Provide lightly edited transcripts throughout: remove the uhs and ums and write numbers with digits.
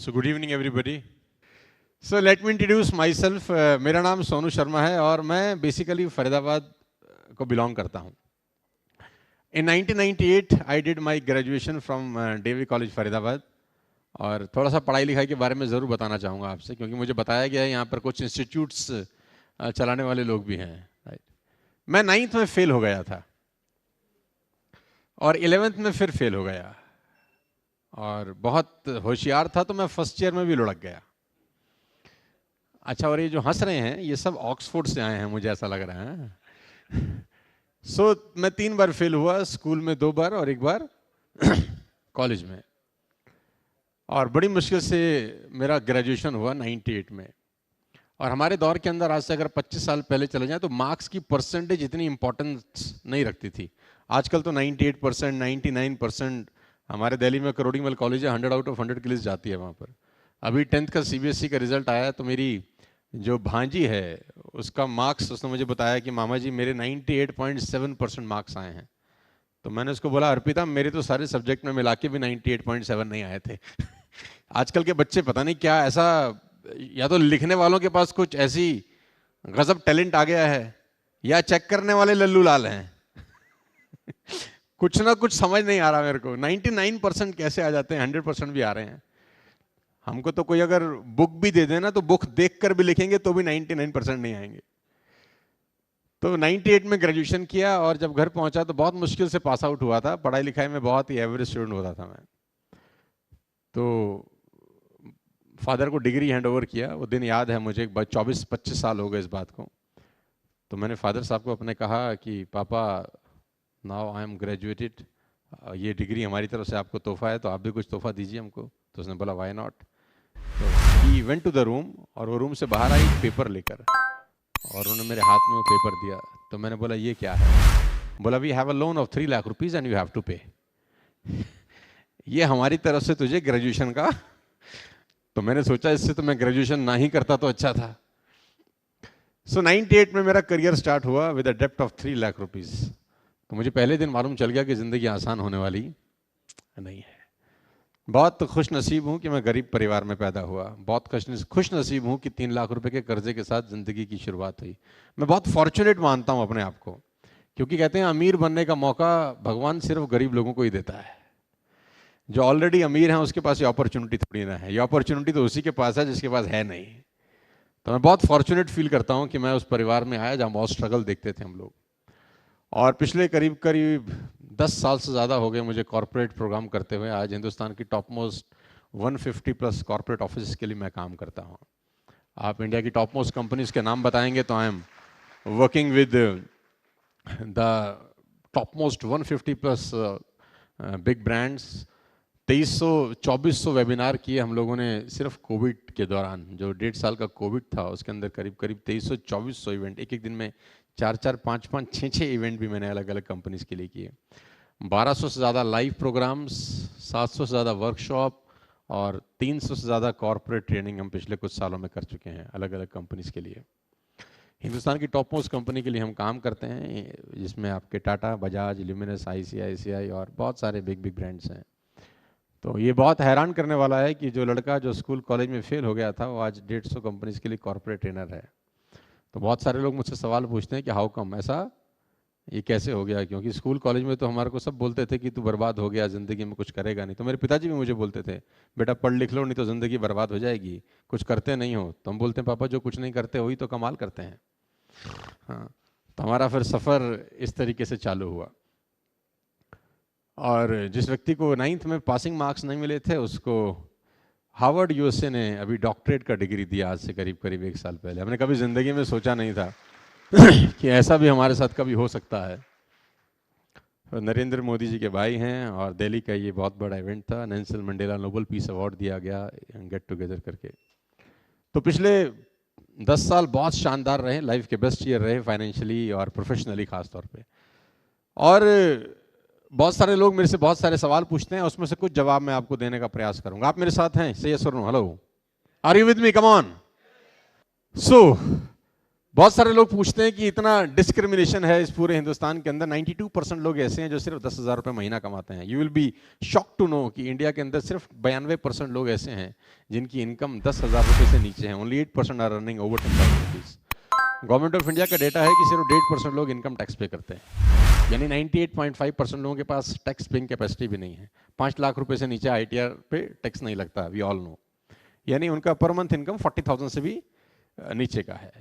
So good evening everybody. So let me introduce myself. मेरा नाम सोनू शर्मा है और मैं बेसिकली फरीदाबाद को बिलोंग करता हूँ. In 1998 I did my graduation from Devi College Faridabad. और थोड़ा सा पढ़ाई लिखाई के बारे में ज़रूर बताना चाहूँगा आपसे, क्योंकि मुझे बताया गया है यहाँ पर कुछ इंस्टीट्यूट्स चलाने वाले लोग भी हैं. राइट. मैं 9th में फेल हो गया था और 11th में फिर फेल हो गया और बहुत होशियार था तो मैं फर्स्ट ईयर में भी लुढ़क गया. अच्छा, और ये जो हंस रहे हैं ये सब ऑक्सफोर्ड से आए हैं, मुझे ऐसा लग रहा है. सो मैं 3 बार फेल हुआ, स्कूल में 2 बार और 1 बार कॉलेज में. और बड़ी मुश्किल से मेरा ग्रेजुएशन हुआ 98 में. और हमारे दौर के अंदर आज से अगर 25 साल पहले चले जाएं तो मार्क्स की परसेंटेज इतनी इंपॉर्टेंस नहीं रखती थी. आजकल तो 98%, 99%. हमारे दिल्ली में करोड़ीमल कॉलेज है, 100 आउट ऑफ 100 की लिस्ट जाती है वहाँ पर. अभी 10th का CBSE का रिजल्ट आया तो मेरी जो भांजी है उसका मार्क्स, उसने मुझे बताया कि मामा जी मेरे 98.7% मार्क्स आए हैं. तो मैंने उसको बोला, अर्पिता मेरे तो सारे सब्जेक्ट में मिला के भी 98.7 नहीं आए थे. आजकल के बच्चे पता नहीं क्या ऐसा, या तो लिखने वालों के पास कुछ ऐसी गजब टैलेंट आ गया है या चेक करने वाले लल्लू लाल हैं. कुछ ना कुछ समझ नहीं आ रहा मेरे को. 99% कैसे आ जाते हैं, 100% भी आ रहे हैं. हमको तो कोई अगर बुक भी दे देना तो बुक देखकर भी लिखेंगे तो भी 99% नहीं आएंगे. तो 98 में ग्रेजुएशन किया और जब घर पहुंचा तो बहुत मुश्किल से पास आउट हुआ था. पढ़ाई लिखाई में बहुत ही एवरेज स्टूडेंट होता था मैं. तो फादर को डिग्री हैंड ओवर किया. वो दिन याद है मुझे, 24-25 साल हो गए इस बात को. तो मैंने फादर साहब को अपने कहा कि पापा नाउ आई एम ग्रेजुएटेड, ये डिग्री हमारी तरफ से आपको तोहफा है तो आप भी कुछ तोहफा दीजिए हमको. तो उसने बोला व्हाई नॉट. तो he went to the room और वो रूम से बाहर आई पेपर लेकर और उन्होंने मेरे हाथ में वो पेपर दिया. तो मैंने बोला ये क्या है. बोला we have a loan of 3 lakh rupees and you have to pay. ये हमारी तरफ से तुझे ग्रेजुएशन का. तो मैंने सोचा इससे तो मैं ग्रेजुएशन ना ही करता तो अच्छा था. सो 98 में मेरा करियर स्टार्ट हुआ विद अ डेप्ट ऑफ 3 लाख रुपीज. तो मुझे पहले दिन मालूम चल गया कि जिंदगी आसान होने वाली नहीं है. बहुत खुश नसीब हूँ कि मैं गरीब परिवार में पैदा हुआ. बहुत खुश नसीब हूँ कि 3 लाख रुपए के कर्जे के साथ जिंदगी की शुरुआत हुई. मैं बहुत फॉर्चुनेट मानता हूँ अपने आप को, क्योंकि कहते हैं अमीर बनने का मौका भगवान सिर्फ गरीब लोगों को ही देता है. जो ऑलरेडी अमीर हैं उसके पास ये अपॉर्चुनिटी थोड़ी ना है. ये अपॉर्चुनिटी तो उसी के पास है जिसके पास है नहीं. तो मैं बहुत फॉर्चुनेट फील करता हूँ कि मैं उस परिवार में आया जहाँ बहुत स्ट्रगल देखते थे हम लोग. और पिछले करीब 10 साल से ज़्यादा हो गए मुझे कॉर्पोरेट प्रोग्राम करते हुए. आज हिंदुस्तान की टॉप मोस्ट 150+ कॉर्पोरेट ऑफिस के लिए मैं काम करता हूँ. आप इंडिया की टॉप मोस्ट कंपनीज के नाम बताएंगे तो I am working with the top most 150+ big brands. 2300-2400 webinar किए हम लोगों ने सिर्फ कोविड के दौरान. जो 1.5 साल का कोविड था उसके अंदर करीब 2300-2400 इवेंट, एक दिन में 4-4, 5-5, 6-6 इवेंट भी मैंने अलग अलग कंपनीज के लिए किए. 1200 से ज़्यादा लाइव प्रोग्राम्स, 700 से ज़्यादा वर्कशॉप और 300 से ज़्यादा कॉर्पोरेट ट्रेनिंग हम पिछले कुछ सालों में कर चुके हैं अलग अलग कंपनीज के लिए. हिंदुस्तान की टॉप मोस्ट कंपनी के लिए हम काम करते हैं, जिसमें आपके टाटा, बजाज, ल्यूमिनस, ICICI और बहुत सारे बिग ब्रांड्स हैं. तो ये बहुत हैरान करने वाला है कि जो लड़का जो स्कूल कॉलेज में फेल हो गया था वो आज 150 कंपनीज के लिए कॉर्पोरेट ट्रेनर है. तो बहुत सारे लोग मुझसे सवाल पूछते हैं कि हाउ कम, ऐसा ये कैसे हो गया. क्योंकि स्कूल कॉलेज में तो हमारे को सब बोलते थे कि तू बर्बाद हो गया, ज़िंदगी में कुछ करेगा नहीं. तो मेरे पिताजी भी मुझे बोलते थे बेटा पढ़ लिख लो नहीं तो ज़िंदगी बर्बाद हो जाएगी, कुछ करते नहीं हो. तो हम बोलते हैं पापा जो कुछ नहीं करते वही तो कमाल करते हैं. हाँ, तो हमारा फिर सफ़र इस तरीके से चालू हुआ. और जिस व्यक्ति को 9th में पासिंग मार्क्स नहीं मिले थे उसको हार्वर्ड USA ने अभी डॉक्टरेट का डिग्री दिया आज से करीब 1 साल पहले. हमने कभी ज़िंदगी में सोचा नहीं था कि ऐसा भी हमारे साथ कभी हो सकता है. नरेंद्र मोदी जी के भाई हैं और दिल्ली का ये बहुत बड़ा इवेंट था. Nelson Mandela Nobel peace award दिया गया गेट टुगेदर करके. तो पिछले 10 साल बहुत शानदार रहे, लाइफ के बेस्ट ईयर रहे फाइनेंशियली और प्रोफेशनली खास तौर पे. और बहुत सारे लोग मेरे से बहुत सारे सवाल पूछते हैं, उसमें से कुछ जवाब मैं आपको देने का प्रयास करूंगा. आप मेरे साथ हैं? से यस और no. Hello, are you with me? Come on. So बहुत सारे लोग पूछते हैं कि इतना डिस्क्रिमिनेशन है इस पूरे हिंदुस्तान के अंदर। 92% लोग ऐसे हैं जो सिर्फ 10,000 रुपये महीना कमाते हैं। You will be shock to know कि इंडिया के अंदर सिर्फ 92% लोग ऐसे हैं जिनकी इनकम 10,000 रुपये से नीचे है। Only 8% are earning over 10,000 rupees. Government of India का डेटा है कि सिर्फ 1.5% लोग इनकम टैक्स पे करते हैं, यानी 98.5% लोगों के पास टैक्स पेइंग कैपेसिटी भी नहीं है। 5 लाख रुपए से नीचे ITR पे टैक्स नहीं लगता, वी ऑल नो। यानी उनका पर मंथ इनकम 40,000 से भी नीचे का है।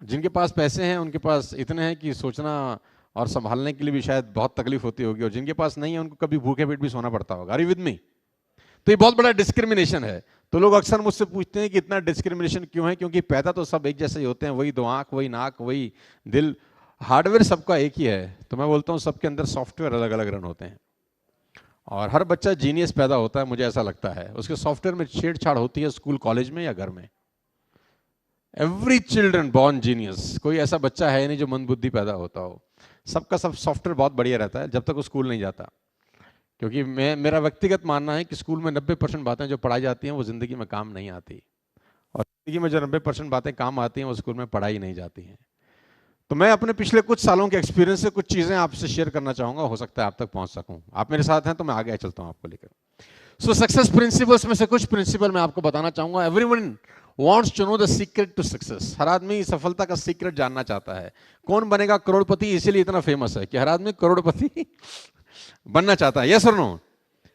जिनके पास पैसे हैं उनके पास इतने हैं कि सोचना और संभालने के लिए भी शायद बहुत तकलीफ होती होगी, और जिनके पास नहीं है उनको कभी भूखे पेट भी सोना पड़ता होगा। Are you with me? तो ये बहुत बड़ा डिस्क्रिमिनेशन है। तो लोग अक्सर मुझसे पूछते हैं कि इतना डिस्क्रिमिनेशन क्यों है? क्योंकि पैदा तो सब एक जैसे ही होते हैं, वही 2 आंख, वही नाक, वही दिल, हार्डवेयर सबका एक ही है। तो मैं बोलता हूँ सबके अंदर सॉफ्टवेयर अलग अलग रन होते हैं, और हर बच्चा जीनियस पैदा होता है, मुझे ऐसा लगता है। उसके सॉफ्टवेयर में छेड़छाड़ होती है स्कूल कॉलेज में या घर में। एवरी चिल्ड्रन बॉर्न जीनियस, कोई ऐसा बच्चा है नहीं जो मंदबुद्धि पैदा होता हो। सबका सब सॉफ्टवेयर बहुत बढ़िया रहता है जब तक वो स्कूल नहीं जाता। क्योंकि मेरा व्यक्तिगत मानना है कि स्कूल में 90% बातें जो पढ़ाई जाती हैं वो ज़िंदगी में काम नहीं आती, और ज़िंदगी में जो 90% बातें काम आती हैं वो स्कूल में पढ़ाई नहीं जाती हैं। तो मैं अपने पिछले कुछ सालों के एक्सपीरियंस से कुछ चीज़ें आपसे शेयर करना चाहूँगा, हो सकता है आप तक पहुँच सकूँ। आप मेरे साथ हैं तो मैं आगे चलता हूँ आपको लेकर। सो सक्सेस प्रिंसिपल्स में से कुछ प्रिंसिपल मैं आपको बताना चाहूँगा। Everyone wants to know the secret to success। हर आदमी सफलता का सीक्रेट जानना चाहता है। कौन बनेगा करोड़पति, इसीलिए इतना फेमस है कि हर आदमी करोड़पति बनना चाहता है। यस और नो?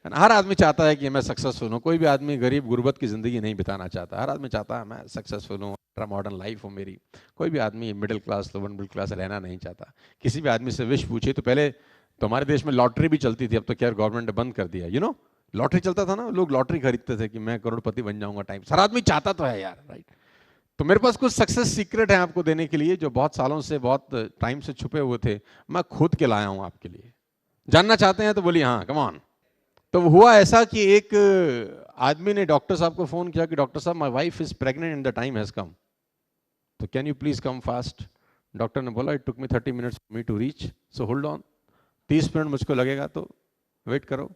हर आदमी चाहता है कि मैं सक्सेसफुल हूँ। कोई भी आदमी गरीब गुर्बत की जिंदगी नहीं बिताना चाहता। हर आदमी चाहता है मैं सक्सेसफुल हूँ, मॉडर्न लाइफ हो मेरी। कोई भी आदमी middle class, lower middle class रहना नहीं चाहता। किसी भी आदमी से विश पूछिए तो पहले तो हमारे देश में लॉटरी भी चलती थी, अब तो क्या गवर्नमेंट ने बंद कर दिया। यू नो, लॉटरी चलता था ना, लोग लॉटरी खरीदते थे कि मैं करोड़पति बन जाऊंगा टाइम। हर आदमी चाहता तो है यार, राइट? तो मेरे पास कुछ सक्सेस सीक्रेट है आपको देने के लिए, जो बहुत सालों से, बहुत टाइम से छुपे हुए थे। मैं खुद के लाया हूं आपके लिए। जानना चाहते हैं तो बोलिए हाँ, कम ऑन। तो हुआ ऐसा कि एक आदमी ने डॉक्टर साहब को फोन किया कि डॉक्टर साहब, my wife is pregnant and the time has come, तो can you please come fast. Doctor ने बोला it took me 30 minutes for me to reach, so hold on. 30 minute मुझको लगेगा तो वेट करो।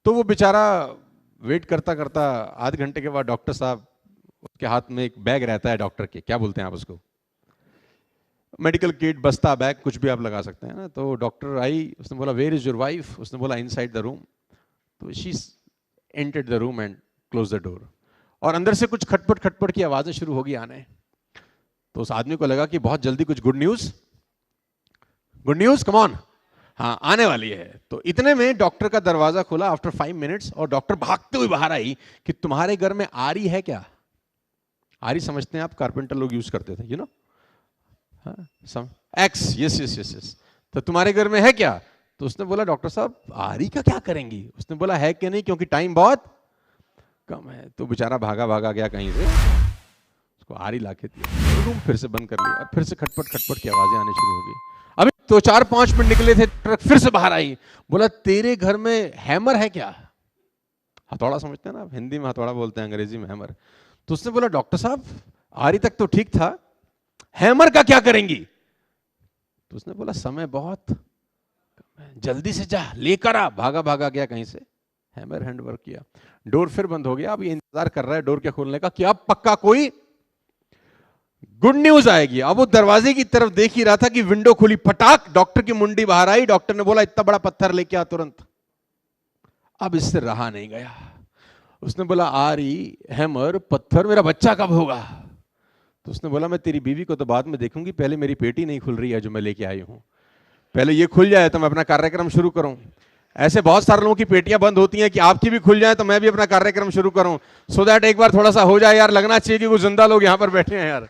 तो वो बेचारा वेट करता करता आधे घंटे के बाद डॉक्टर साहब, उसके हाथ में एक बैग रहता है डॉक्टर के, क्या बोलते हैं आप उसको, मेडिकल किट, बस्ता, बैग, कुछ भी आप लगा सकते हैं ना। तो डॉक्टर आई, उसने बोला वेयर इज योर वाइफ? उसने बोला इनसाइड द रूम। तो she entered the room and close the door, और अंदर से कुछ खटपट खटपट की आवाजें शुरू होगी आने। तो उस आदमी को लगा कि बहुत जल्दी कुछ गुड न्यूज कम ऑन, हाँ आने वाली है। तो इतने में डॉक्टर का दरवाजा खुला आफ्टर 5 मिनट्स, और डॉक्टर भागते हुए बाहर आई कि तुम्हारे घर में आरी है क्या? आरी समझते हैं आप, कारपेंटर लोग यूज करते थे, you know, x, yes yes yes yes. तो तुम्हारे घर में है क्या? तो उसने बोला डॉक्टर साहब आरी का क्या करेंगी? उसने बोला है कि नहीं, क्योंकि टाइम बहुत कम है। तो बेचारा भागा भागा गया कहीं से, उसको आरी लाके दिया, रूम फिर से बंद कर लिया, और फिर से खटपट खटपट की आवाजें आनी शुरू हो गई। अभी तो 4-5 मिनट निकले थे, ट्रक फिर से बाहर आई, बोला तेरे घर में हैमर है क्या? हथौड़ा समझते हैं ना आप, हिंदी में हथौड़ा बोलते हैं, अंग्रेजी में हैमर। तो उसने बोला डॉक्टर साहब आरी तक तो ठीक था, हैमर का क्या करेंगी? तो उसने बोला समय बहुत, जल्दी से जा लेकर आ। भागा भागा गया कहीं से, हैमर हैंड वर्क किया, डोर फिर बंद हो गया। अब ये इंतजार कर रहा है डोर के खोलने का कि अब पक्का कोई गुड न्यूज आएगी। अब वो दरवाजे की तरफ देख ही रहा था कि विंडो खुली, फटाक, डॉक्टर की मुंडी बाहर आई। डॉक्टर ने बोला इतना बड़ा पत्थर लेके आ तुरंत। अब इससे रहा नहीं गया, उसने बोला आरी, हैमर, पत्थर, मेरा बच्चा कब होगा? तो उसने बोला मैं तेरी बीवी को तो बाद में देखूंगी, पहले मेरी पेटी नहीं खुल रही है जो मैं लेके आई हूं, पहले ये खुल जाए तो मैं अपना कार्यक्रम शुरू करूं। ऐसे बहुत सारे लोगों की पेटियां बंद होती हैं कि आपकी भी खुल जाए तो मैं भी अपना कार्यक्रम शुरू करूं, सो दैट एक बार थोड़ा सा हो जाए यार, लगना चाहिए कि वो जिंदा लोग यहां पर बैठे हैं यार।